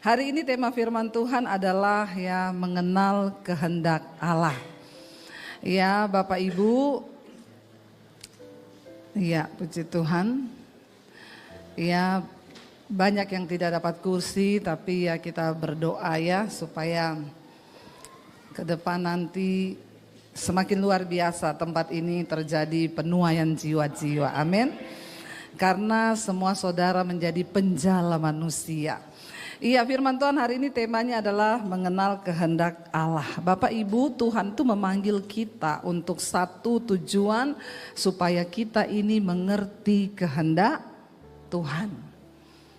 Hari ini tema firman Tuhan adalah ya mengenal kehendak Allah. Ya Bapak Ibu, ya puji Tuhan. Ya banyak yang tidak dapat kursi, tapi ya kita berdoa ya supaya ke depan nanti semakin luar biasa tempat ini terjadi penuaian jiwa-jiwa. Amin. Karena semua saudara menjadi penjala manusia. Iya, firman Tuhan hari ini temanya adalah mengenal kehendak Allah. Bapak Ibu, Tuhan tuh memanggil kita untuk satu tujuan supaya kita ini mengerti kehendak Tuhan.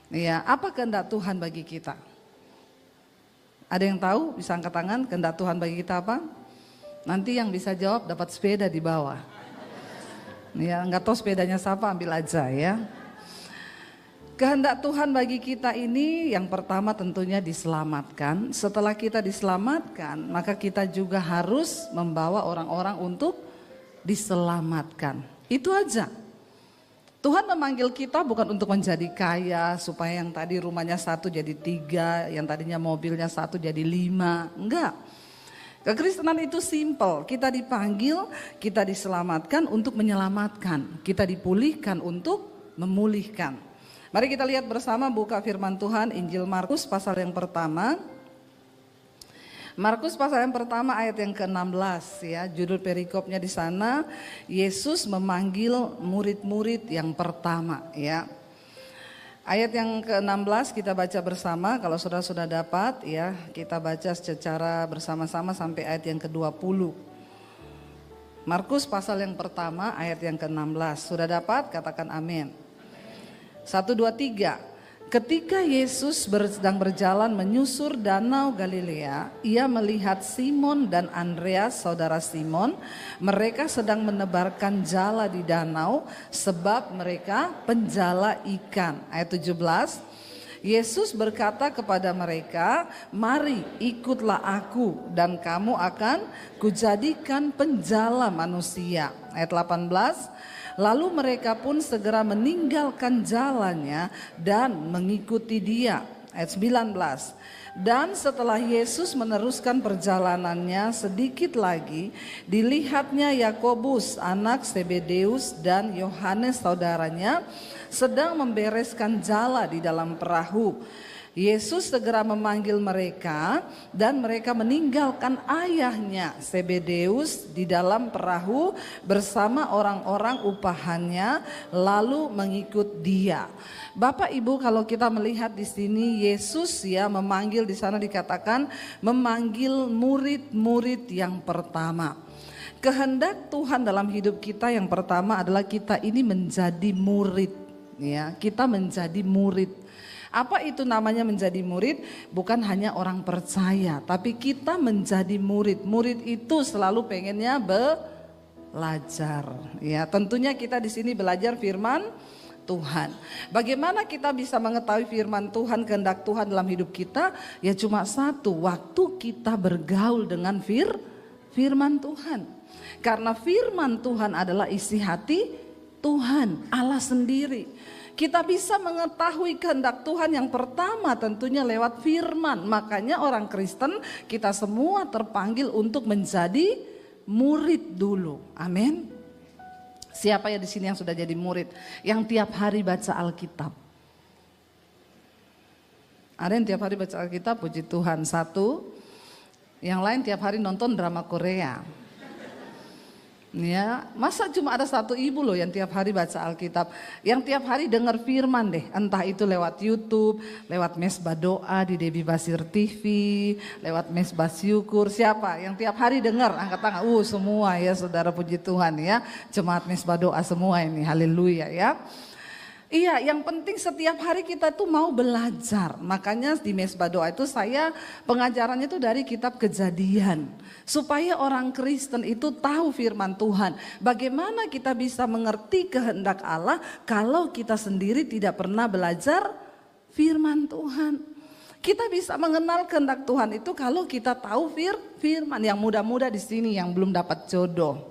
Iya, apa kehendak Tuhan bagi kita? Ada yang tahu? Bisa angkat tangan, kehendak Tuhan bagi kita apa? Nanti yang bisa jawab dapat sepeda di bawah. Ya, nggak tahu sepedanya siapa, ambil aja ya. Kehendak Tuhan bagi kita ini yang pertama tentunya diselamatkan. Setelah kita diselamatkan, maka kita juga harus membawa orang-orang untuk diselamatkan. Itu aja. Tuhan memanggil kita bukan untuk menjadi kaya, supaya yang tadi rumahnya 1 jadi 3, yang tadinya mobilnya 1 jadi 5. Enggak. Kekristenan itu simple. Kita dipanggil, kita diselamatkan untuk menyelamatkan. Kita dipulihkan untuk memulihkan. Mari kita lihat bersama, buka firman Tuhan Injil Markus pasal yang pertama. Markus pasal yang pertama ayat yang ke-16 ya, judul perikopnya di sana Yesus memanggil murid-murid yang pertama ya. Ayat yang ke-16 kita baca bersama, kalau saudara sudah dapat ya, kita baca secara bersama-sama sampai ayat yang ke-20. Markus pasal yang pertama ayat yang ke-16. Sudah dapat? Katakan amin. 1, 2, 3. Ketika Yesus sedang berjalan menyusur danau Galilea, ia melihat Simon dan Andreas saudara Simon. Mereka sedang menebarkan jala di danau sebab mereka penjala ikan. Ayat 17. Yesus berkata kepada mereka, "Mari ikutlah aku dan kamu akan kujadikan penjala manusia." Ayat 18. Lalu mereka pun segera meninggalkan jalannya dan mengikuti dia. Ayat 19. Dan setelah Yesus meneruskan perjalanannya sedikit lagi, dilihatnya Yakobus anak Zebedeus dan Yohanes saudaranya sedang membereskan jala di dalam perahu. Yesus segera memanggil mereka dan mereka meninggalkan ayahnya Zebedeus di dalam perahu bersama orang-orang upahannya lalu mengikut dia. Bapak Ibu, kalau kita melihat di sini Yesus ya memanggil, di sana dikatakan memanggil murid-murid yang pertama. Kehendak Tuhan dalam hidup kita yang pertama adalah kita ini menjadi murid ya, kita menjadi murid. Apa itu namanya menjadi murid? Bukan hanya orang percaya, tapi kita menjadi murid. Murid itu selalu pengennya belajar. Ya, tentunya kita di sini belajar firman Tuhan. Bagaimana kita bisa mengetahui firman Tuhan, kehendak Tuhan dalam hidup kita? Ya cuma satu, waktu kita bergaul dengan firman Tuhan. Karena firman Tuhan adalah isi hati Tuhan, Allah sendiri. Kita bisa mengetahui kehendak Tuhan yang pertama tentunya lewat firman. Makanya orang Kristen kita semua terpanggil untuk menjadi murid dulu. Amin. Siapa ya di sini yang sudah jadi murid? Yang tiap hari baca Alkitab. Ada yang tiap hari baca Alkitab, puji Tuhan. 1. Yang lain tiap hari nonton drama Korea. Ya, masa cuma ada satu ibu loh yang tiap hari baca Alkitab, yang tiap hari dengar firman deh, entah itu lewat YouTube, lewat mesbah doa di Debbie Basir TV, lewat mesbah syukur. Siapa yang tiap hari dengar? Angkat tangan. Semua ya saudara, puji Tuhan ya, jemaat mesbah doa semua ini, haleluya ya. Iya, yang penting setiap hari kita tuh mau belajar. Makanya di mesbah doa itu saya pengajarannya itu dari kitab Kejadian. Supaya orang Kristen itu tahu firman Tuhan. Bagaimana kita bisa mengerti kehendak Allah kalau kita sendiri tidak pernah belajar firman Tuhan. Kita bisa mengenal kehendak Tuhan itu kalau kita tahu firman. Yang muda-muda di sini yang belum dapat jodoh.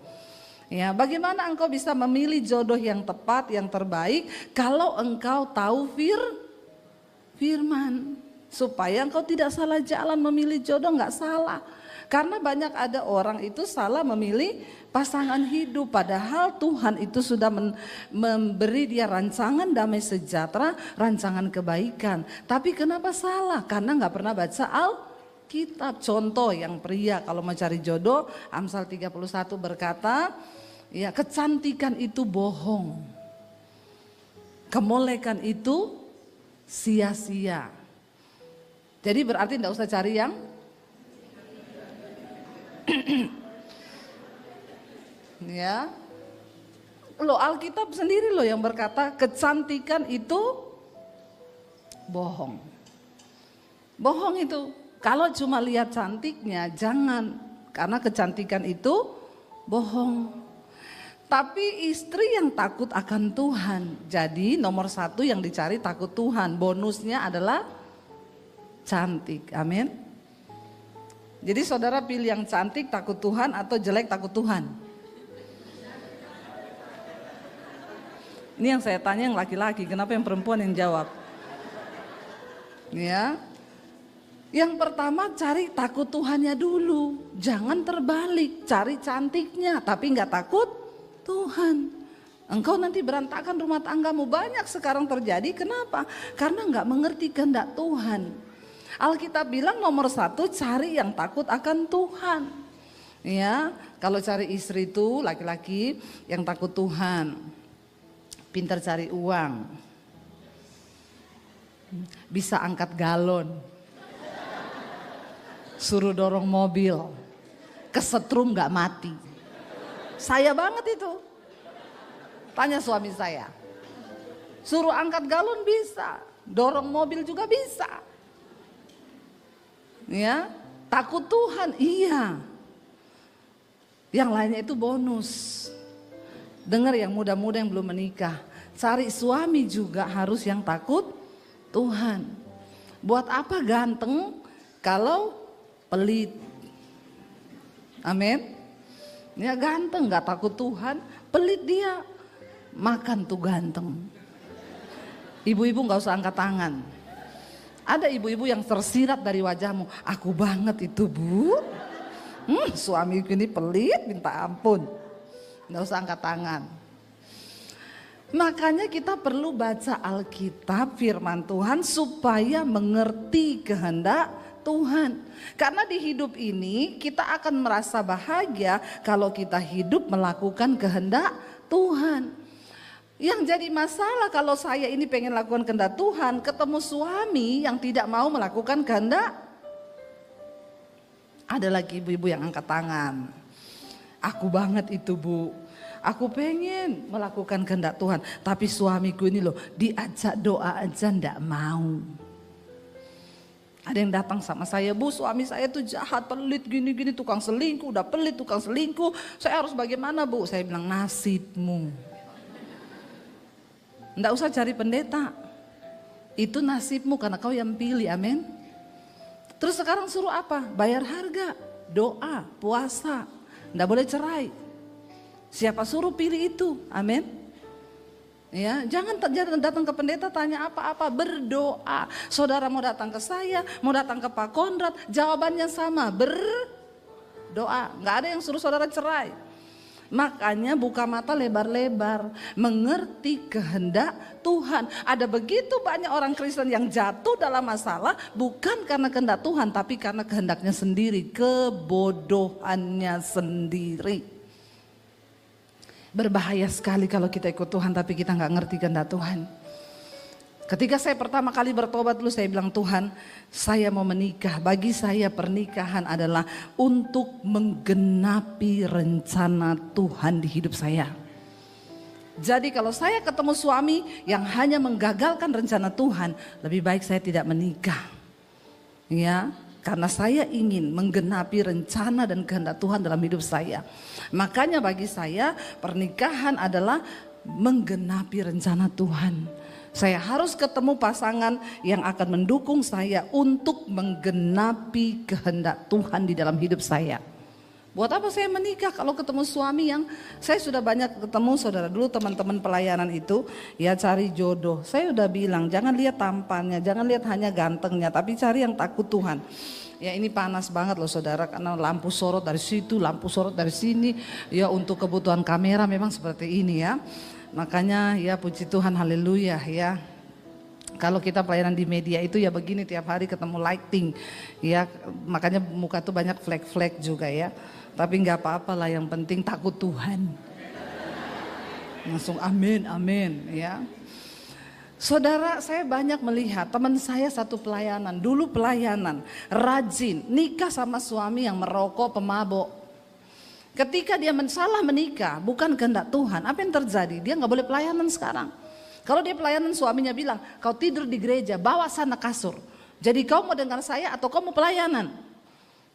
Ya, bagaimana engkau bisa memilih jodoh yang tepat, yang terbaik kalau engkau tahu firman. Supaya engkau tidak salah jalan memilih jodoh, nggak salah. Karena banyak ada orang itu salah memilih pasangan hidup. Padahal Tuhan itu sudah memberi dia rancangan damai sejahtera, rancangan kebaikan. Tapi kenapa salah? Karena nggak pernah baca Alkitab. Contoh yang pria kalau mau cari jodoh, Amsal 31 berkata, ya kecantikan itu bohong. Kemolekan itu sia-sia. Jadi berarti tidak usah cari yang ya. Loh, Alkitab sendiri loh yang berkata kecantikan itu bohong. Bohong itu. Kalau cuma lihat cantiknya jangan, karena kecantikan itu bohong. Tapi istri yang takut akan Tuhan. Jadi nomor 1 yang dicari takut Tuhan. Bonusnya adalah cantik. Amin. Jadi saudara pilih yang cantik takut Tuhan atau jelek takut Tuhan? Ini yang saya tanya yang laki-laki, kenapa yang perempuan yang jawab? Ya. Yang pertama cari takut Tuhannya dulu. Jangan terbalik, cari cantiknya tapi nggak takut Tuhan. Engkau nanti berantakan rumah tanggamu. Banyak sekarang terjadi, kenapa? Karena nggak mengerti kehendak Tuhan. Alkitab bilang nomor 1 cari yang takut akan Tuhan. Ya, kalau cari istri itu laki-laki yang takut Tuhan, pintar cari uang, bisa angkat galon, suruh dorong mobil, kesetrum gak mati. Saya banget itu. Tanya suami saya, suruh angkat galon bisa, dorong mobil juga bisa. Ya, takut Tuhan, iya. Yang lainnya itu bonus. Dengar yang muda-muda yang belum menikah, cari suami juga harus yang takut Tuhan. Buat apa ganteng kalau pelit? Amin. Ya ganteng gak takut Tuhan, pelit dia. Makan tuh ganteng. Ibu-ibu gak usah angkat tangan. Ada ibu-ibu yang tersirat dari wajahmu, aku banget itu bu. Suamiku ini pelit minta ampun. Nggak usah angkat tangan. Makanya kita perlu baca Alkitab firman Tuhan supaya mengerti kehendak Tuhan. Karena di hidup ini kita akan merasa bahagia kalau kita hidup melakukan kehendak Tuhan. Yang jadi masalah kalau saya ini pengen lakukan kehendak Tuhan, ketemu suami yang tidak mau melakukan kehendak. Ada lagi ibu-ibu yang angkat tangan. Aku banget itu bu, aku pengen melakukan kehendak Tuhan, tapi suamiku ini loh diajak doa aja ndak mau. Ada yang datang sama saya, bu suami saya tuh jahat, pelit gini-gini, tukang selingkuh, udah pelit tukang selingkuh, saya harus bagaimana bu? Saya bilang nasibmu. Nggak usah cari pendeta, itu nasibmu karena kau yang pilih, amin. Terus sekarang suruh apa? Bayar harga, doa, puasa, nggak boleh cerai. Siapa suruh pilih itu, amin. Ya, jangan datang ke pendeta tanya apa-apa, berdoa. Saudara mau datang ke saya, mau datang ke Pak Konrad, jawabannya sama, berdoa. Nggak ada yang suruh saudara cerai. Makanya buka mata lebar-lebar, mengerti kehendak Tuhan. Ada begitu banyak orang Kristen yang jatuh dalam masalah bukan karena kehendak Tuhan, tapi karena kehendaknya sendiri, kebodohannya sendiri. Berbahaya sekali kalau kita ikut Tuhan tapi kita nggak ngerti kehendak Tuhan. Ketika saya pertama kali bertobat dulu, saya bilang Tuhan, saya mau menikah. Bagi saya pernikahan adalah untuk menggenapi rencana Tuhan di hidup saya. Jadi kalau saya ketemu suami yang hanya menggagalkan rencana Tuhan, lebih baik saya tidak menikah. Ya, karena saya ingin menggenapi rencana dan kehendak Tuhan dalam hidup saya. Makanya bagi saya pernikahan adalah menggenapi rencana Tuhan. Saya harus ketemu pasangan yang akan mendukung saya untuk menggenapi kehendak Tuhan di dalam hidup saya. Buat apa saya menikah kalau ketemu suami yang saya sudah banyak ketemu saudara dulu teman-teman pelayanan itu ya cari jodoh. Saya udah bilang jangan lihat tampannya, jangan lihat hanya gantengnya, tapi cari yang takut Tuhan. Ya ini panas banget loh saudara karena lampu sorot dari situ, lampu sorot dari sini. Ya untuk kebutuhan kamera memang seperti ini ya. Makanya ya puji Tuhan haleluya ya. Kalau kita pelayanan di media itu ya begini tiap hari ketemu lighting ya, makanya muka tuh banyak flek-flek juga ya. Tapi nggak apa-apa lah, yang penting takut Tuhan. Langsung amin, amin ya. Saudara, saya banyak melihat teman saya satu pelayanan, dulu pelayanan, rajin, nikah sama suami yang merokok, pemabok. Ketika dia salah menikah, bukan kehendak Tuhan, apa yang terjadi? Dia nggak boleh pelayanan sekarang. Kalau dia pelayanan suaminya bilang, kau tidur di gereja, bawa sana kasur. Jadi kau mau dengar saya atau kau mau pelayanan?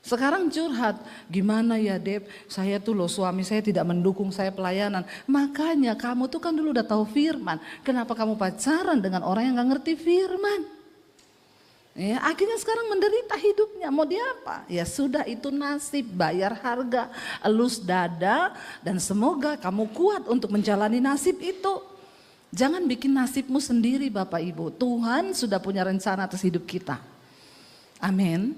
Sekarang curhat, gimana ya Deb, saya tuh loh suami saya tidak mendukung saya pelayanan. Makanya kamu tuh kan dulu udah tahu firman, kenapa kamu pacaran dengan orang yang gak ngerti firman? Ya, akhirnya sekarang menderita hidupnya, mau dia apa? Ya sudah itu nasib, bayar harga, elus dada dan semoga kamu kuat untuk menjalani nasib itu. Jangan bikin nasibmu sendiri Bapak Ibu, Tuhan sudah punya rencana atas hidup kita. Amin.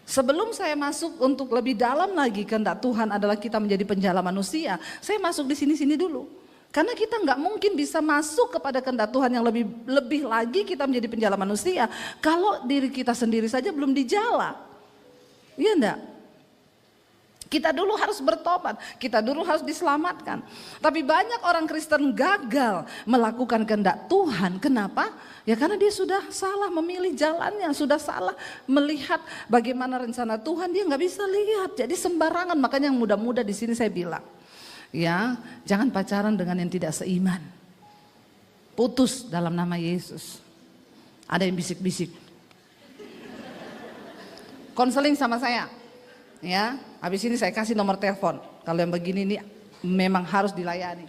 Sebelum saya masuk untuk lebih dalam lagi kehendak Tuhan adalah kita menjadi penjala manusia, saya masuk di sini-sini dulu. Karena kita nggak mungkin bisa masuk kepada kehendak Tuhan yang lebih lagi kita menjadi penjala manusia kalau diri kita sendiri saja belum dijala. Iya enggak? Kita dulu harus bertobat, kita dulu harus diselamatkan. Tapi banyak orang Kristen gagal melakukan kehendak Tuhan. Kenapa? Ya karena dia sudah salah memilih jalannya, sudah salah melihat bagaimana rencana Tuhan, dia nggak bisa lihat. Jadi sembarangan, makanya yang muda-muda di sini saya bilang, ya jangan pacaran dengan yang tidak seiman. Putus dalam nama Yesus. Ada yang bisik-bisik. Konseling sama saya. Ya, habis ini saya kasih nomor telepon. Kalau yang begini ini memang harus dilayani.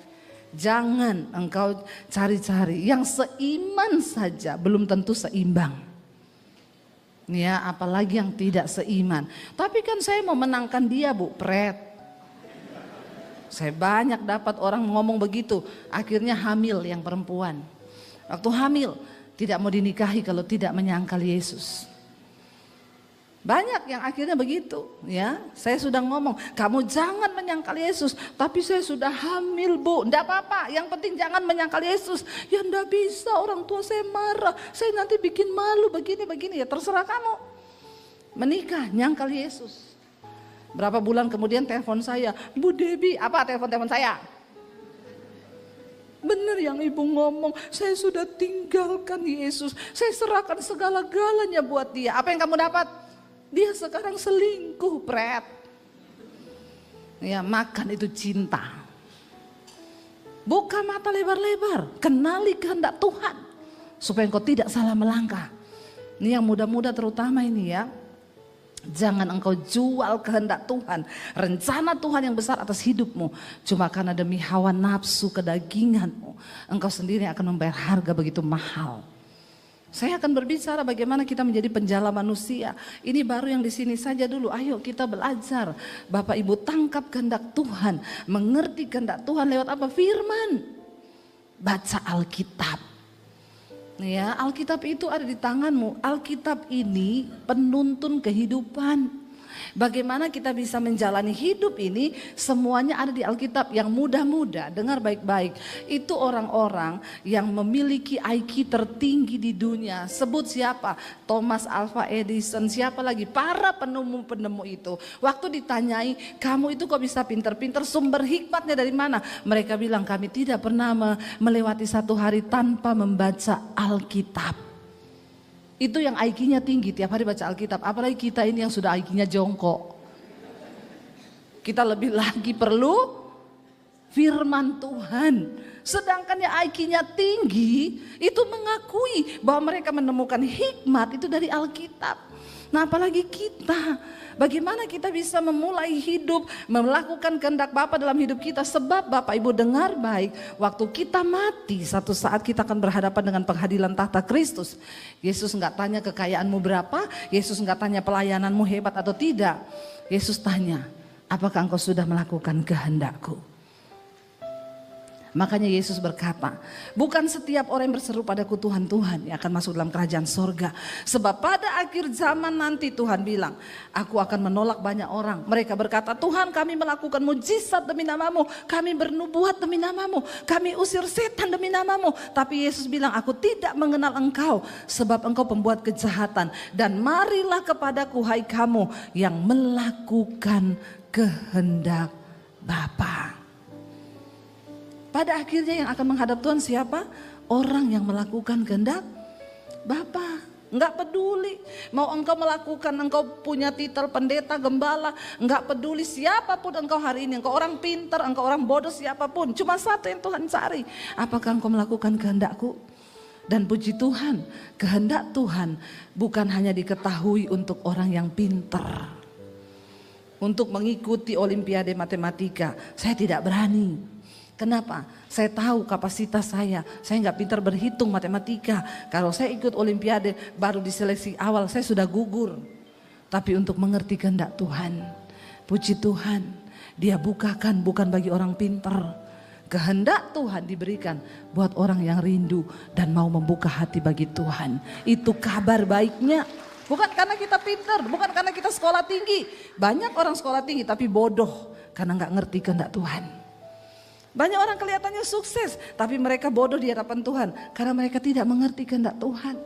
Jangan engkau cari-cari yang seiman saja, belum tentu seimbang. Ya, apalagi yang tidak seiman. Tapi kan saya mau menangkan dia Bu, pret. Saya banyak dapat orang ngomong begitu, akhirnya hamil yang perempuan. Waktu hamil tidak mau dinikahi kalau tidak menyangkal Yesus. Banyak yang akhirnya begitu ya. Saya sudah ngomong, kamu jangan menyangkal Yesus. Tapi saya sudah hamil Bu, enggak apa-apa, yang penting jangan menyangkal Yesus. Ya enggak bisa, orang tua saya marah, saya nanti bikin malu begini-begini. Ya terserah kamu. Menikah, nyangkal Yesus. Berapa bulan kemudian telepon saya, Bu Debbie, apa telepon saya? Benar yang ibu ngomong, saya sudah tinggalkan Yesus. Saya serahkan segala-galanya buat dia. Apa yang kamu dapat? Dia sekarang selingkuh, pret. Ya, makan itu cinta. Buka mata lebar-lebar, kenali kehendak Tuhan supaya engkau tidak salah melangkah. Ini yang muda-muda terutama ini ya. Jangan engkau jual kehendak Tuhan, rencana Tuhan yang besar atas hidupmu cuma karena demi hawa nafsu kedaginganmu. Engkau sendiri akan membayar harga begitu mahal. Saya akan berbicara bagaimana kita menjadi penjala manusia. Ini baru yang di sini saja dulu. Ayo kita belajar. Bapak Ibu tangkap kehendak Tuhan. Mengerti kehendak Tuhan lewat apa? Firman. Baca Alkitab. Ya, Alkitab itu ada di tanganmu. Alkitab ini penuntun kehidupan. Bagaimana kita bisa menjalani hidup ini, semuanya ada di Alkitab. Yang muda-muda, dengar baik-baik, itu orang-orang yang memiliki IQ tertinggi di dunia. Sebut siapa? Thomas Alva Edison, siapa lagi? Para penemu-penemu itu. Waktu ditanyai, kamu itu kok bisa pinter-pinter, sumber hikmatnya dari mana? Mereka bilang, kami tidak pernah melewati satu hari tanpa membaca Alkitab. Itu yang IQ-nya tinggi, tiap hari baca Alkitab. Apalagi kita ini yang sudah IQ-nya jongkok. Kita lebih lagi perlu firman Tuhan. Sedangkan yang IQ-nya tinggi itu mengakui bahwa mereka menemukan hikmat itu dari Alkitab. Nah apalagi kita, bagaimana kita bisa memulai hidup, melakukan kehendak Bapa dalam hidup kita. Sebab Bapak Ibu dengar baik, waktu kita mati satu saat kita akan berhadapan dengan pengadilan tahta Kristus. Yesus gak tanya kekayaanmu berapa, Yesus gak tanya pelayananmu hebat atau tidak. Yesus tanya, Apakah engkau sudah melakukan kehendak-Ku? Makanya Yesus berkata, bukan setiap orang yang berseru padaku Tuhan, Tuhan yang akan masuk dalam kerajaan sorga. Sebab pada akhir zaman nanti Tuhan bilang, aku akan menolak banyak orang. Mereka berkata, Tuhan kami melakukan mujizat demi namamu, kami bernubuat demi namamu, kami usir setan demi namamu. Tapi Yesus bilang, aku tidak mengenal engkau, sebab engkau pembuat kejahatan. Dan marilah kepadaku hai kamu yang melakukan kehendak Bapa. Pada akhirnya yang akan menghadap Tuhan siapa? Orang yang melakukan kehendak Bapa. Enggak peduli mau engkau melakukan, engkau punya titel pendeta, gembala, enggak peduli siapapun engkau hari ini, engkau orang pintar, engkau orang bodoh, siapapun, cuma satu yang Tuhan cari, apakah engkau melakukan kehendak-Ku? Dan puji Tuhan, kehendak Tuhan bukan hanya diketahui untuk orang yang pintar. Untuk mengikuti olimpiade matematika, saya tidak berani. Kenapa? Saya tahu kapasitas saya nggak pintar berhitung matematika. Kalau saya ikut olimpiade baru di seleksi awal saya sudah gugur. Tapi untuk mengerti kehendak Tuhan, puji Tuhan, Dia bukakan bukan bagi orang pintar. Kehendak Tuhan diberikan buat orang yang rindu dan mau membuka hati bagi Tuhan. Itu kabar baiknya. Bukan karena kita pintar, bukan karena kita sekolah tinggi. Banyak orang sekolah tinggi tapi bodoh karena nggak ngerti kehendak Tuhan. Banyak orang kelihatannya sukses, tapi mereka bodoh di hadapan Tuhan karena mereka tidak mengerti kehendak Tuhan.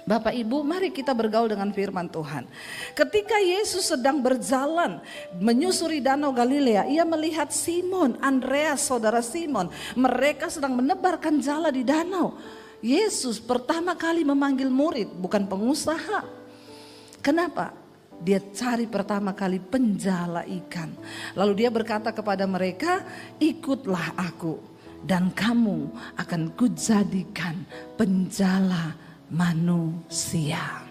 Bapak Ibu, mari kita bergaul dengan firman Tuhan. Ketika Yesus sedang berjalan menyusuri danau Galilea, ia melihat Simon, Andreas, saudara Simon. Mereka sedang menebarkan jala di danau. Yesus pertama kali memanggil murid, bukan pengusaha. Kenapa? Dia cari pertama kali penjala ikan. Lalu dia berkata kepada mereka, ikutlah aku dan kamu akan kujadikan penjala manusia.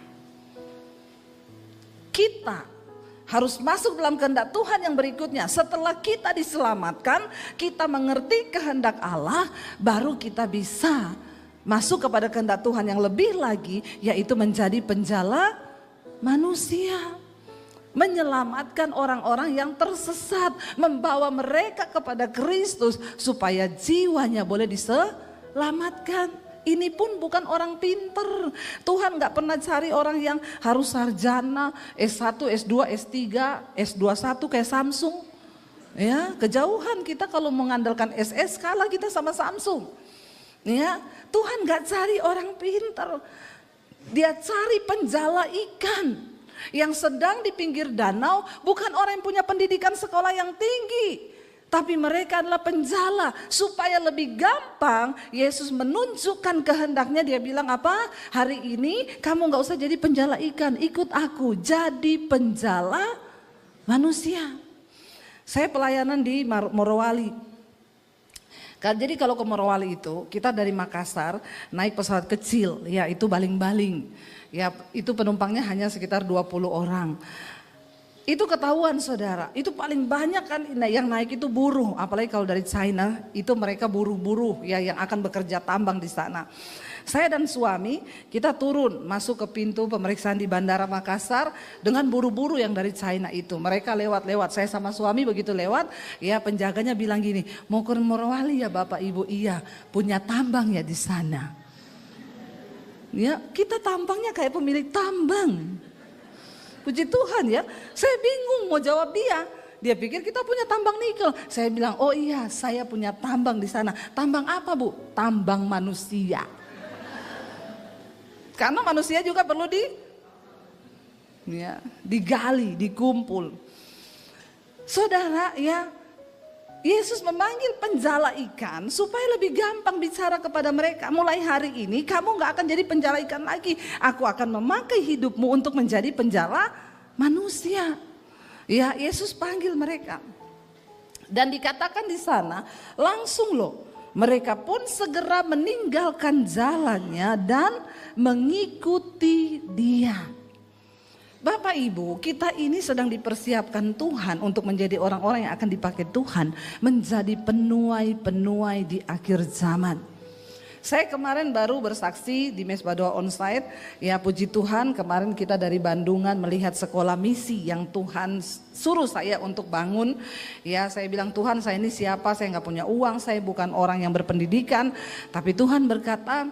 Kita harus masuk dalam kehendak Tuhan yang berikutnya. Setelah kita diselamatkan, kita mengerti kehendak Allah, baru kita bisa masuk kepada kehendak Tuhan yang lebih lagi, yaitu menjadi penjala manusia. Menyelamatkan orang-orang yang tersesat, membawa mereka kepada Kristus supaya jiwanya boleh diselamatkan. Ini pun bukan orang pinter. Tuhan gak pernah cari orang yang harus sarjana S1, S2, S3, S21 kayak Samsung. Ya, kejauhan kita kalau mengandalkan SS kalah kita sama Samsung. Ya, Tuhan gak cari orang pinter. Dia cari penjala ikan yang sedang di pinggir danau, bukan orang yang punya pendidikan sekolah yang tinggi, tapi mereka adalah penjala. Supaya lebih gampang Yesus menunjukkan kehendaknya, dia bilang apa? Hari ini kamu gak usah jadi penjala ikan, ikut aku jadi penjala manusia. Saya pelayanan di Morowali. Jadi kalau ke Morowali itu kita dari Makassar naik pesawat kecil, ya itu baling-baling. Ya itu penumpangnya hanya sekitar 20 orang. Itu ketahuan saudara, itu paling banyak kan yang naik itu buruh. Apalagi kalau dari China itu mereka buruh-buruh ya yang akan bekerja tambang di sana. Saya dan suami kita turun masuk ke pintu pemeriksaan di Bandara Makassar dengan buru-buru yang dari China itu. Mereka lewat-lewat, saya sama suami begitu lewat, ya penjaganya bilang gini, mau ke Morowali ya Bapak Ibu? Iya, punya tambang ya di sana. Ya, kita tampangnya kayak pemilik tambang. Puji Tuhan ya, saya bingung mau jawab dia. Dia pikir kita punya tambang nikel. Saya bilang, oh iya saya punya tambang di sana. Tambang apa Bu? Tambang manusia. Karena manusia juga perlu digali, dikumpul. Saudara ya, Yesus memanggil penjala ikan supaya lebih gampang bicara kepada mereka. Mulai hari ini kamu gak akan jadi penjala ikan lagi. Aku akan memakai hidupmu untuk menjadi penjala manusia. Ya, Yesus panggil mereka. Dan dikatakan di sana langsung loh. Mereka pun segera meninggalkan jalannya dan mengikuti dia. Bapak Ibu, kita ini sedang dipersiapkan Tuhan untuk menjadi orang-orang yang akan dipakai Tuhan menjadi penuai-penuai di akhir zaman. Saya kemarin baru bersaksi di Mesbah Doa Onsite, ya puji Tuhan kemarin kita dari Bandungan melihat sekolah misi yang Tuhan suruh saya untuk bangun. Ya saya bilang Tuhan saya ini siapa, saya nggak punya uang, saya bukan orang yang berpendidikan. Tapi Tuhan berkata,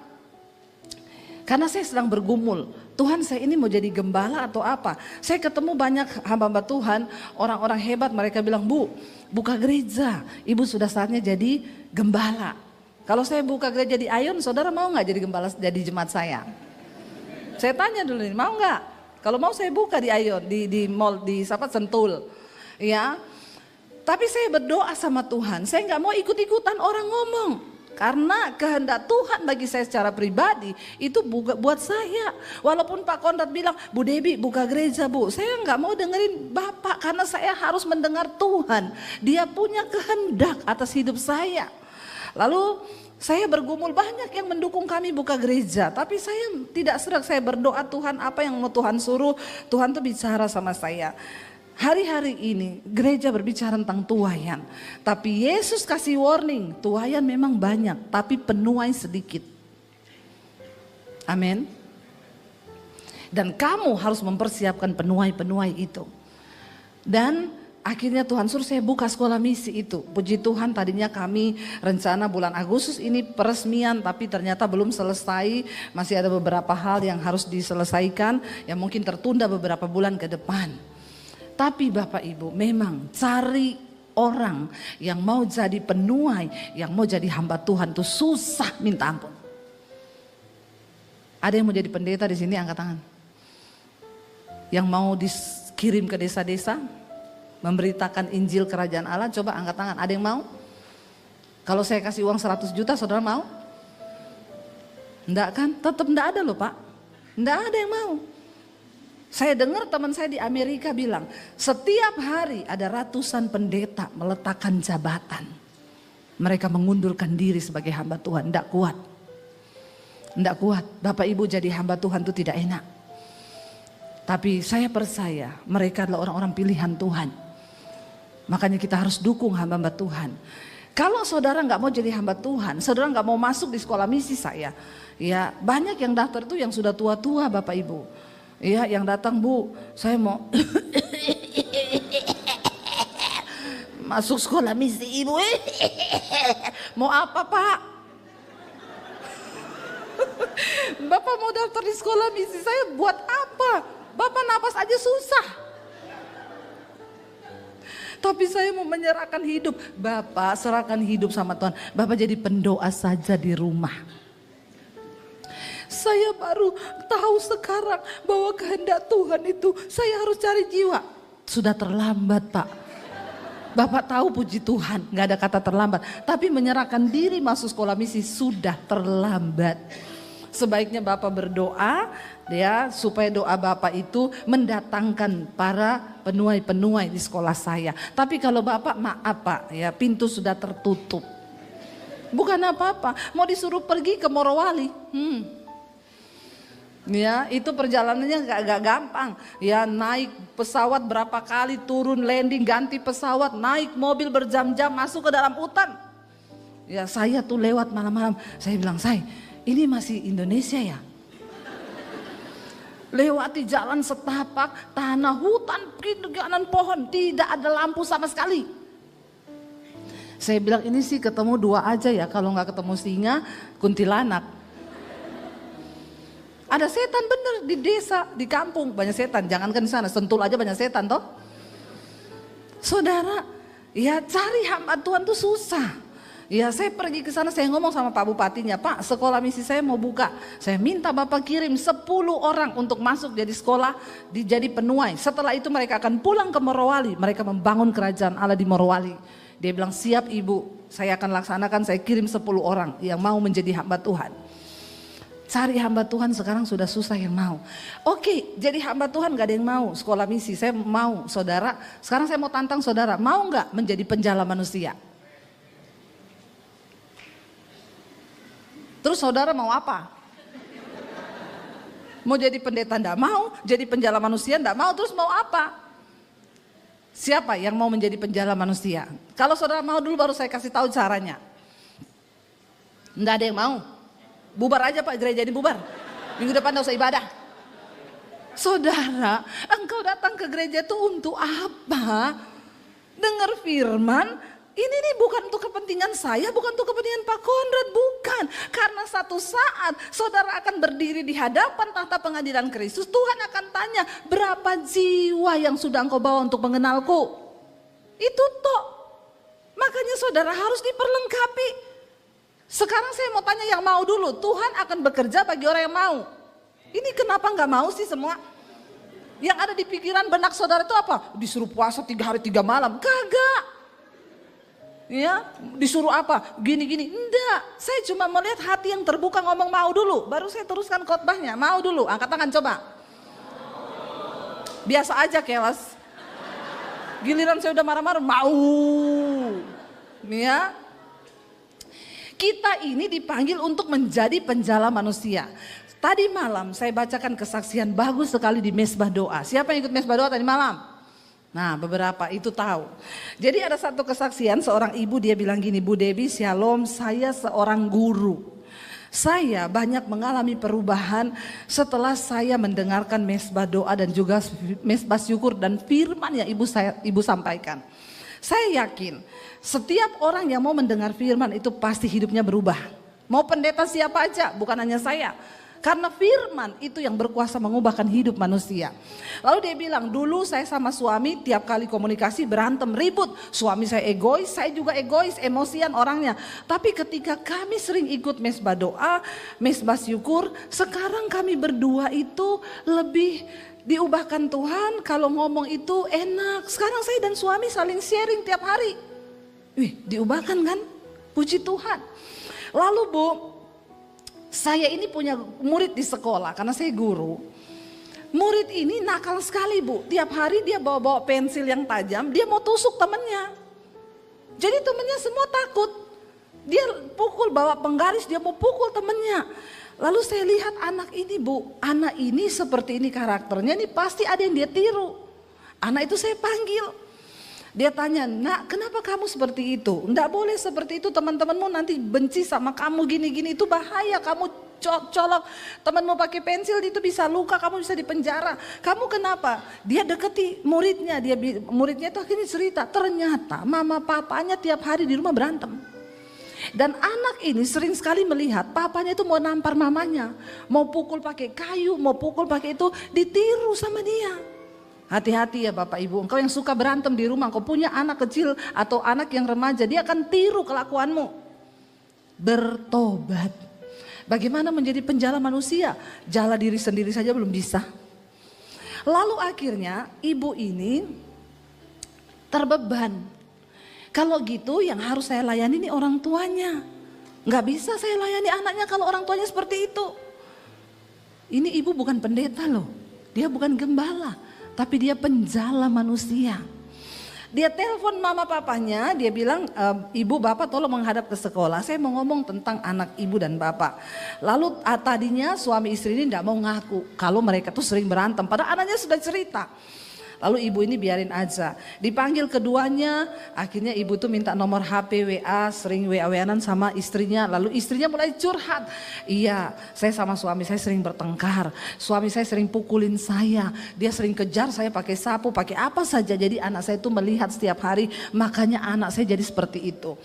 karena saya sedang bergumul, Tuhan saya ini mau jadi gembala atau apa. Saya ketemu banyak hamba-hamba Tuhan, orang-orang hebat, mereka bilang Bu, buka gereja, Ibu sudah saatnya jadi gembala. Kalau saya buka gereja di Ayun, saudara mau gak jadi gembala, jadi jemaat saya? Saya tanya dulu nih, mau gak? Kalau mau saya buka di Ayun, di mall, di Sentul. Ya, tapi saya berdoa sama Tuhan, saya gak mau ikut-ikutan orang ngomong. Karena kehendak Tuhan bagi saya secara pribadi itu buat saya. Walaupun Pak Konrad bilang, Bu Debbie buka gereja Bu, saya nggak mau dengerin Bapak karena saya harus mendengar Tuhan. Dia punya kehendak atas hidup saya. Lalu saya bergumul, banyak yang mendukung kami buka gereja, tapi saya tidak serak, saya berdoa Tuhan apa yang mau Tuhan suruh, Tuhan tuh bicara sama saya. Hari-hari ini gereja berbicara tentang tuaian, tapi Yesus kasih warning, tuaian memang banyak, tapi penuai sedikit. Amin. Dan kamu harus mempersiapkan penuai-penuai itu. Dan akhirnya Tuhan suruh saya buka sekolah misi itu. Puji Tuhan tadinya kami rencana bulan Agustus ini peresmian, tapi ternyata belum selesai. Masih ada beberapa hal yang harus diselesaikan, yang mungkin tertunda beberapa bulan ke depan. Tapi Bapak Ibu memang cari orang yang mau jadi penuai, yang mau jadi hamba Tuhan itu susah minta ampun. Ada yang mau jadi pendeta di sini, angkat tangan. Yang mau dikirim ke desa-desa, memberitakan Injil Kerajaan Allah, coba angkat tangan. Ada yang mau? Kalau saya kasih uang 100 juta, saudara mau? Enggak kan? Tetap enggak ada loh Pak. Enggak ada yang mau. Saya dengar teman saya di Amerika bilang, setiap hari ada ratusan pendeta meletakkan jabatan. Mereka mengundurkan diri sebagai hamba Tuhan, enggak kuat. Enggak kuat, Bapak Ibu jadi hamba Tuhan itu tidak enak. Tapi saya percaya mereka adalah orang-orang pilihan Tuhan. Makanya kita harus dukung hamba-hamba Tuhan. Kalau saudara nggak mau jadi hamba Tuhan, saudara nggak mau masuk di sekolah misi saya, ya banyak yang daftar itu yang sudah tua-tua Bapak Ibu. Ya yang datang Bu, saya mau masuk sekolah misi Ibu. Mau apa Pak? Bapak mau daftar di sekolah misi saya buat apa? Bapak napas aja susah. Tapi saya mau menyerahkan hidup. Bapak serahkan hidup sama Tuhan. Bapak jadi pendoa saja di rumah. Saya baru tahu sekarang bahwa kehendak Tuhan itu saya harus cari jiwa. Sudah terlambat Pak. Bapak tahu puji Tuhan, gak ada kata terlambat. Tapi menyerahkan diri masuk sekolah misi sudah terlambat. Sebaiknya Bapak berdoa ya supaya doa Bapak itu mendatangkan para penuai-penuai di sekolah saya. Tapi kalau Bapak maaf Pak ya, pintu sudah tertutup. Bukan apa-apa, mau disuruh pergi ke Morowali. Ya itu perjalanannya gak gampang. Ya naik pesawat berapa kali, turun landing, ganti pesawat, naik mobil berjam-jam masuk ke dalam hutan. Ya saya tuh lewat malam-malam, saya bilang ini masih Indonesia ya. Lewati jalan setapak, tanah, hutan, kiri kanan pohon, tidak ada lampu sama sekali. Saya bilang ini sih ketemu 2 aja ya, kalau nggak ketemu singa, kuntilanak. Ada setan bener di desa, di kampung banyak setan. Jangankan di sana, Sentul aja banyak setan toh. Saudara, ya cari hamba Tuhan tuh susah. Ya saya pergi ke sana, saya ngomong sama Pak Bupatinya, Pak sekolah misi saya mau buka. Saya minta Bapak kirim 10 orang untuk masuk jadi sekolah, jadi penuai. Setelah itu mereka akan pulang ke Morowali, mereka membangun kerajaan Allah di Morowali. Dia bilang siap Ibu, saya akan laksanakan, saya kirim 10 orang yang mau menjadi hamba Tuhan. Cari hamba Tuhan sekarang sudah susah yang mau. Oke, jadi hamba Tuhan gak ada yang mau sekolah misi. Saya mau saudara, sekarang saya mau tantang saudara, mau gak menjadi penjala manusia? Terus saudara mau apa? Mau jadi pendeta enggak mau, jadi penjala manusia enggak mau, terus mau apa? Siapa yang mau menjadi penjala manusia? Kalau saudara mau dulu baru saya kasih tahu caranya. Enggak ada yang mau. Bubar aja Pak, gereja ini bubar. Minggu depan gak usah ibadah. Saudara, engkau datang ke gereja itu untuk apa? Dengar firman, ini nih bukan untuk kepentingan saya, bukan untuk kepentingan Pak Konrad, bukan. Karena satu saat saudara akan berdiri di hadapan tahta pengadilan Kristus, Tuhan akan tanya, berapa jiwa yang sudah engkau bawa untuk mengenalku? Itu toh. Makanya saudara harus diperlengkapi. Sekarang saya mau tanya yang mau dulu, Tuhan akan bekerja bagi orang yang mau. Ini kenapa nggak mau sih semua? Yang ada di pikiran benak saudara itu apa? Disuruh puasa 3 hari 3 malam, kagak. Ya, disuruh apa? Gini-gini, enggak. Saya cuma melihat hati yang terbuka ngomong mau dulu, baru saya teruskan khotbahnya. Mau dulu, angkat tangan coba. Biasa aja kelas. Giliran saya udah marah-marah, mau. Ya. Kita ini dipanggil untuk menjadi penjala manusia. Tadi malam saya bacakan kesaksian bagus sekali di mesbah doa. Siapa yang ikut mesbah doa tadi malam? Nah, beberapa itu tahu. Jadi ada satu kesaksian seorang ibu, dia bilang gini, Bu Debbie, shalom, saya seorang guru. Saya banyak mengalami perubahan setelah saya mendengarkan mesbah doa dan juga mesbah syukur dan firman yang ibu sampaikan. Saya yakin setiap orang yang mau mendengar firman itu pasti hidupnya berubah. Mau pendeta siapa aja, bukan hanya saya. Karena firman itu yang berkuasa mengubahkan hidup manusia. Lalu dia bilang, dulu saya sama suami tiap kali komunikasi berantem, ribut. Suami saya egois, saya juga egois, emosian orangnya. Tapi ketika kami sering ikut mesbah doa, mesbah syukur, sekarang kami berdua itu lebih diubahkan Tuhan. Kalau ngomong itu enak. Sekarang saya dan suami saling sharing tiap hari. Wih, diubahkan kan? Puji Tuhan. Lalu Bu, saya ini punya murid di sekolah karena saya guru. Murid ini nakal sekali Bu. Tiap hari dia bawa-bawa pensil yang tajam, dia mau tusuk temennya. Jadi temennya semua takut. Dia pukul, bawa penggaris, dia mau pukul temennya. Lalu saya lihat anak ini Bu, anak ini seperti ini karakternya, ini pasti ada yang dia tiru. Anak itu saya panggil. Dia tanya, nak kenapa kamu seperti itu? Enggak boleh seperti itu, teman-temanmu nanti benci sama kamu gini-gini, itu bahaya. Kamu colok temanmu pakai pensil itu bisa luka, kamu bisa dipenjara. Kamu kenapa? Dia deketi muridnya, muridnya itu akhirnya cerita, ternyata mama papanya tiap hari di rumah berantem. Dan anak ini sering sekali melihat papanya itu mau nampar mamanya, mau pukul pakai kayu, mau pukul pakai itu, ditiru sama dia. Hati-hati ya Bapak Ibu, engkau yang suka berantem di rumah, engkau punya anak kecil atau anak yang remaja, dia akan tiru kelakuanmu. Bertobat. Bagaimana menjadi penjala manusia? Jala diri sendiri saja belum bisa. Lalu akhirnya ibu ini terbeban. Kalau gitu yang harus saya layani ini orang tuanya. Gak bisa saya layani anaknya kalau orang tuanya seperti itu. Ini ibu bukan pendeta loh, dia bukan gembala. Tapi dia penjala manusia. Dia telepon mama papanya, dia bilang, ibu bapak tolong menghadap ke sekolah, saya mau ngomong tentang anak ibu dan bapak. Lalu tadinya suami istri ini tidak mau ngaku kalau mereka tuh sering berantem, padahal anaknya sudah cerita. Lalu ibu ini biarin aja. Dipanggil keduanya, akhirnya ibu tuh minta nomor HP WA, sering WA-WA-an sama istrinya. Lalu istrinya mulai curhat. Iya, saya sama suami saya sering bertengkar. Suami saya sering pukulin saya. Dia sering kejar saya pakai sapu, pakai apa saja. Jadi anak saya tuh melihat setiap hari, makanya anak saya jadi seperti itu.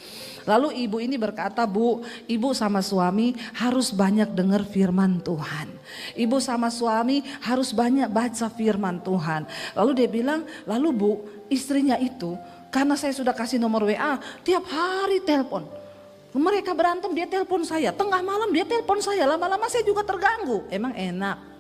Lalu ibu ini berkata, Bu, ibu sama suami harus banyak dengar firman Tuhan. Ibu sama suami harus banyak baca firman Tuhan. Lalu dia bilang, lalu Bu, istrinya itu karena saya sudah kasih nomor WA, tiap hari telepon. Mereka berantem dia telepon saya, tengah malam dia telepon saya, lama-lama saya juga terganggu. Emang enak.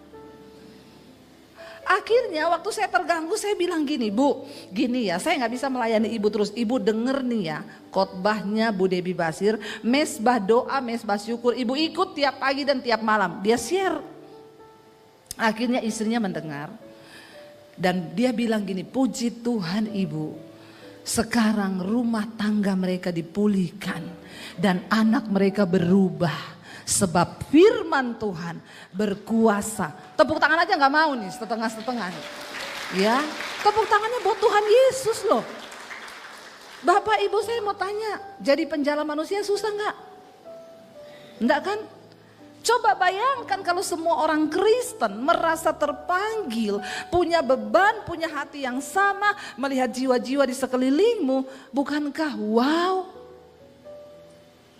Akhirnya waktu saya terganggu saya bilang gini, Bu, gini ya, saya gak bisa melayani ibu terus. Ibu denger nih ya khotbahnya Bu Debbie Basir, mesbah doa, mesbah syukur. Ibu ikut tiap pagi dan tiap malam, dia share. Akhirnya istrinya mendengar dan dia bilang gini, puji Tuhan Ibu, sekarang rumah tangga mereka dipulihkan dan anak mereka berubah. Sebab firman Tuhan berkuasa. Tepuk tangan aja gak mau nih, setengah-setengah. Ya, tepuk tangannya buat Tuhan Yesus loh. Bapak Ibu saya mau tanya, jadi penjala manusia susah gak? Enggak kan? Coba bayangkan kalau semua orang Kristen merasa terpanggil, punya beban, punya hati yang sama, melihat jiwa-jiwa di sekelilingmu. Bukankah wow?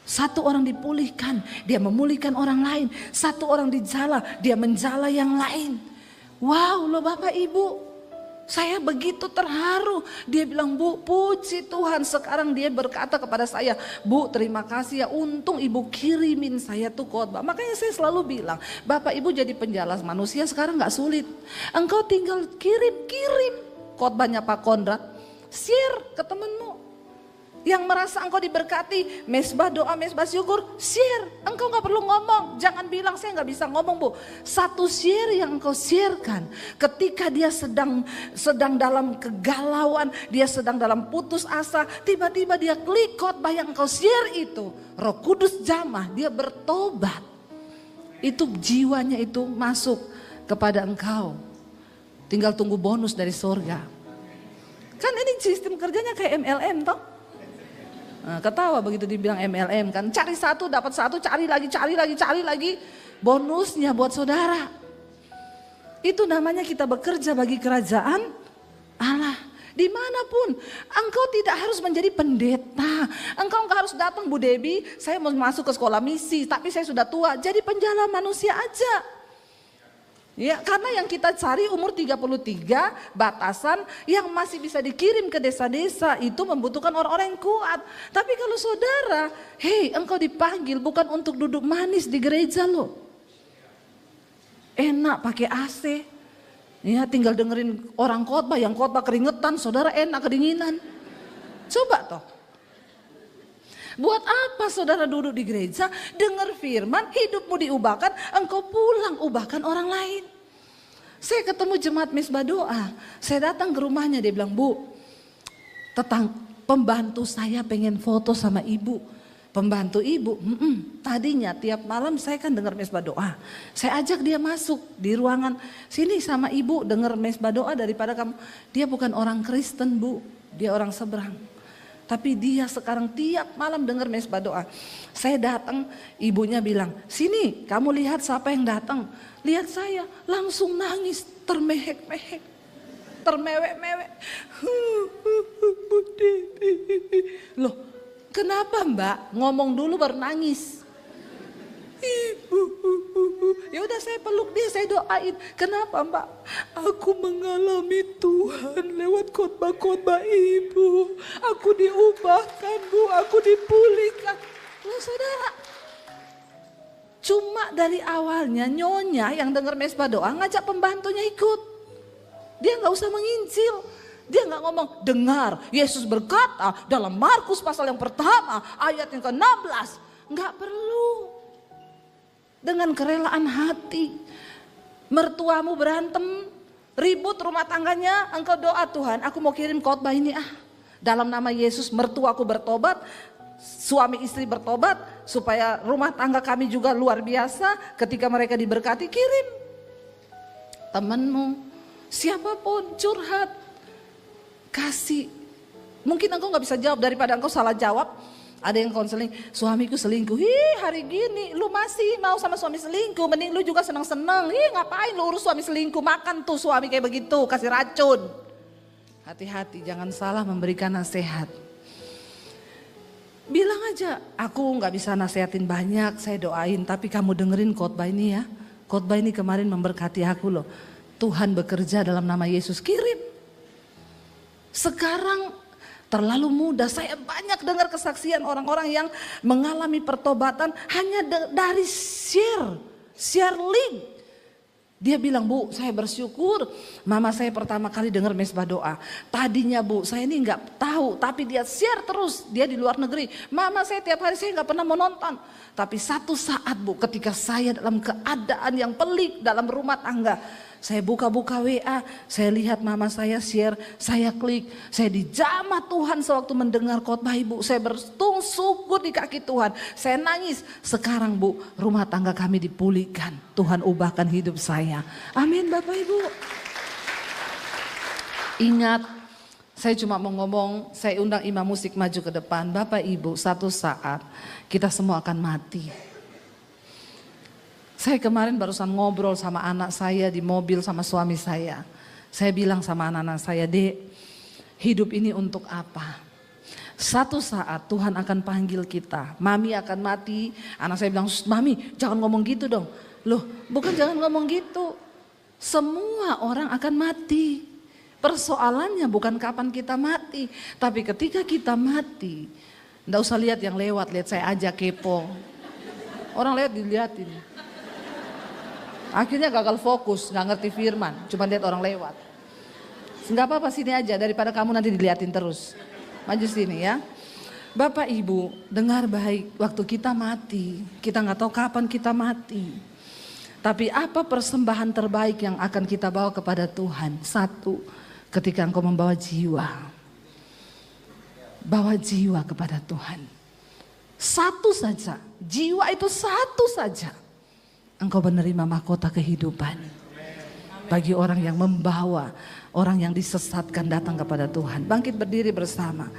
Satu orang dipulihkan, dia memulihkan orang lain. Satu orang dijala, dia menjala yang lain. Wow loh Bapak Ibu. Saya begitu terharu. Dia bilang, Bu, puji Tuhan. Sekarang dia berkata kepada saya, Bu, terima kasih ya, untung Ibu kirimin saya tuh khotbah. Makanya saya selalu bilang, Bapak Ibu jadi penjala manusia sekarang gak sulit. Engkau tinggal kirim khotbahnya Pak Konrad, share ke temenmu. Yang merasa engkau diberkati, mesbah doa, mesbah syukur, share. Engkau gak perlu ngomong, jangan bilang saya gak bisa ngomong, Bu. Satu share yang engkau sharekan, ketika dia sedang dalam kegalauan, dia sedang dalam putus asa, tiba-tiba dia klik khotbah yang engkau share itu, Roh Kudus jamah, dia bertobat. Itu jiwanya itu masuk kepada engkau. Tinggal tunggu bonus dari surga. Kan ini sistem kerjanya kayak MLM toh. Nah, ketawa begitu dibilang MLM kan, cari satu dapat satu, cari lagi, bonusnya buat saudara. Itu namanya kita bekerja bagi kerajaan Allah. Dimanapun, engkau tidak harus menjadi pendeta, engkau nggak harus datang, Bu Debi, saya mau masuk ke sekolah misi, tapi saya sudah tua, jadi penjala manusia aja. Ya, karena yang kita cari umur 33, batasan yang masih bisa dikirim ke desa-desa itu membutuhkan orang-orang yang kuat. Tapi kalau saudara, hei, engkau dipanggil bukan untuk duduk manis di gereja loh. Enak pakai AC. Ya, tinggal dengerin orang khotbah, yang khotbah keringetan, saudara enak kedinginan. Coba toh. Buat apa saudara duduk di gereja, dengar firman, hidupmu diubahkan, engkau pulang ubahkan orang lain. Saya ketemu jemaat mesbah doa, saya datang ke rumahnya, dia bilang, Bu, pembantu saya pengen foto sama ibu. Pembantu ibu, tadinya tiap malam saya kan dengar mesbah doa. Saya ajak dia masuk di ruangan, sini sama ibu dengar mesbah doa daripada kamu. Dia bukan orang Kristen, Bu, dia orang seberang. Tapi dia sekarang tiap malam dengar mesbah doa. Saya datang, ibunya bilang, sini kamu lihat siapa yang datang. Lihat saya, langsung nangis, termehek-mehek, termewek-mewek. Loh, kenapa Mbak? Ngomong dulu baru nangis. Ya udah saya peluk dia, saya doain. Kenapa Mbak? Aku mengalami Tuhan lewat khotbah-khotbah Ibu. Aku diubahkan Bu, aku dipulihkan. Loh saudara, cuma dari awalnya nyonya yang dengar mesbah doa ngajak pembantunya ikut. Dia gak usah menginjil. Dia gak ngomong, dengar Yesus berkata dalam Markus pasal yang pertama ayat yang ke-16. Gak perlu. Dengan kerelaan hati. Mertuamu berantem, ribut rumah tangganya, engkau doa, Tuhan aku mau kirim khotbah ini dalam nama Yesus mertuaku bertobat, suami istri bertobat, supaya rumah tangga kami juga luar biasa. Ketika mereka diberkati, kirim. Temanmu, siapapun curhat, kasih. Mungkin engkau gak bisa jawab, daripada engkau salah jawab. Ada yang konseling, suamiku selingkuh. Hari gini lu masih mau sama suami selingkuh, mending lu juga senang-senang. Ngapain lu urus suami selingkuh, makan tuh suami kayak begitu, kasih racun. Hati-hati, jangan salah memberikan nasihat. Bilang aja, aku gak bisa nasihatin banyak, saya doain, tapi kamu dengerin khotbah ini ya. Khotbah ini kemarin memberkati aku loh. Tuhan bekerja dalam nama Yesus, kirim. Sekarang terlalu mudah, saya banyak dengar kesaksian orang-orang yang mengalami pertobatan hanya dari share link. Dia bilang, Bu, saya bersyukur mama saya pertama kali dengar mesbah doa. Tadinya Bu, saya ini nggak tahu, tapi dia share terus, dia di luar negeri. Mama saya tiap hari saya nggak pernah menonton. Tapi satu saat Bu, ketika saya dalam keadaan yang pelik dalam rumah tangga, saya buka-buka WA, saya lihat mama saya share, saya klik, saya dijamah Tuhan sewaktu mendengar khotbah Ibu. Saya bersyukur di kaki Tuhan, saya nangis. Sekarang Bu, rumah tangga kami dipulihkan, Tuhan ubahkan hidup saya. Amin Bapak Ibu. Ingat, saya cuma mau ngomong, saya undang imam musik maju ke depan. Bapak Ibu, satu saat kita semua akan mati. Saya kemarin barusan ngobrol sama anak saya di mobil sama suami saya. Saya bilang sama anak-anak saya, Dek, hidup ini untuk apa? Satu saat Tuhan akan panggil kita, Mami akan mati. Anak saya bilang, Mami jangan ngomong gitu dong. Loh, bukan jangan ngomong gitu. Semua orang akan mati. Persoalannya bukan kapan kita mati, tapi ketika kita mati. Nggak usah lihat yang lewat, lihat saya aja kepo. Orang lewat dilihatin. Akhirnya gagal fokus, nggak ngerti firman, cuma lihat orang lewat. Nggak apa-apa, sini aja daripada kamu nanti dilihatin terus. Maju sini ya. Bapak Ibu, dengar baik, waktu kita mati, kita nggak tahu kapan kita mati. Tapi apa persembahan terbaik yang akan kita bawa kepada Tuhan? Satu, ketika engkau membawa jiwa. Bawa jiwa kepada Tuhan. Satu saja, jiwa itu satu saja. Engkau menerima mahkota kehidupan. Bagi orang yang membawa, orang yang disesatkan datang kepada Tuhan. Bangkit berdiri bersama.